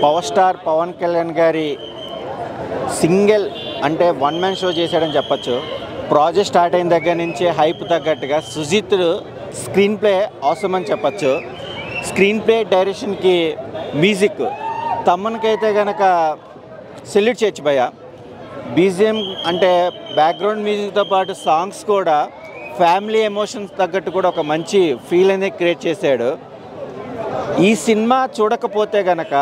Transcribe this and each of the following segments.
Power star Pawan Kalyan గారి single అంటే one man show చేశాడని చెప్పచ్చు. ప్రాజెక్ట్ స్టార్ట్ అయిన దగ్గర నుంచి హైప్ తగ్గట్టుగా సుజిత్ స్క్రీన్ ప్లే అవసరం అని చెప్పచ్చు. స్క్రీన్ ప్లే డైరెక్షన్కి మ్యూజిక్ తమ్మనికైతే కనుక సెల్యూట్ చేయొచ్చు భయ్య. బీజిఎం అంటే బ్యాక్గ్రౌండ్ మ్యూజిక్తో పాటు సాంగ్స్ కూడా ఫ్యామిలీ ఎమోషన్స్ తగ్గట్టు కూడా ఒక మంచి ఫీల్ అనేది క్రియేట్ చేశాడు. ఈ సినిమా చూడకపోతే కనుక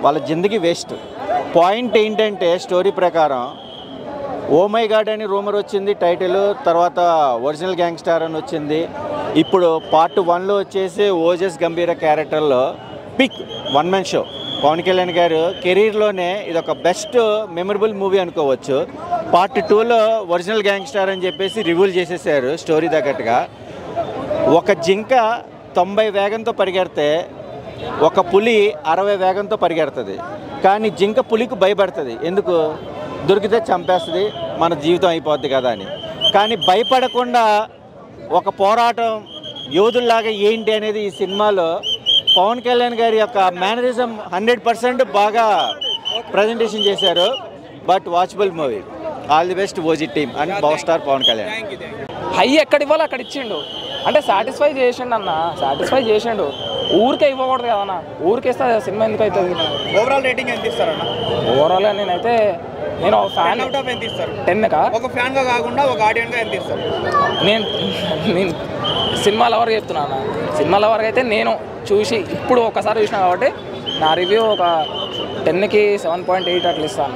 వాళ్ళ జిందగీ వేస్ట్. పాయింట్ ఏంటంటే స్టోరీ ప్రకారం ఓ మై గాడ్ అని రూమర్ వచ్చింది టైటిల్, తర్వాత ఒరిజినల్ గ్యాంగ్స్టార్ అని వచ్చింది. ఇప్పుడు పార్ట్ 1లో వచ్చేసి ఓజస్ గంభీర క్యారెక్టర్లో peak one man show. Pawan Kalyan garu కెరీర్లోనే ఇదొక బెస్ట్ మెమరబుల్ మూవీ అనుకోవచ్చు. పార్ట్ 2లో ఒరిజినల్ గ్యాంగ్స్టార్ అని చెప్పేసి రివీల్ చేసేసారు స్టోరీ తగ్గట్టుగా. ఒక జింక 90 వేగంతో పరిగెడితే ఒక పులి 60 వేగంతో పరిగెడుతుంది. కానీ జింక పులికి భయపడుతుంది. ఎందుకు? దొరికితే చంపేస్తుంది, మన జీవితం అయిపోద్ది కదా అని. కానీ భయపడకుండా ఒక పోరాటం యోధుల్లాగా ఏంటి అనేది ఈ సినిమాలో పవన్ కళ్యాణ్ గారి యొక్క మేనరిజం 100% బాగా ప్రజెంటేషన్ చేశారు. But watchable movie. All the best OG team and power star Pawan Kalyan. High ఎక్కడ ఇవ్వాలో అక్కడ ఇచ్చిండు. అంటే సాటిస్ఫై చేసిండు అన్న, సాటిస్ఫై చేసిండు. ఊరికే ఇవ్వకూడదు కదన్న, ఊరికే ఇస్తే సినిమా ఎందుకు అవుతుంది? ఓవరాల్ రేటింగ్ ఎంత ఇస్తారన్న? ఓవరాల్గా నేను ఫ్యాన్ అవుట్ ఆఫ్ ఎంత ఇస్తారు? 10కా? ఒక ఫ్యాన్గా కాకుండా ఒక ఆడియన్గా ఎంత ఇస్తారు? నేను సినిమా లవర్గా చెప్తున్నాను. సినిమా లవర్గా అయితే నేను చూసి ఇప్పుడు ఒక్కసారి చూసినా కాబట్టి నా రివ్యూ ఒక 10కి 7.8 అట్లా ఇస్తాను.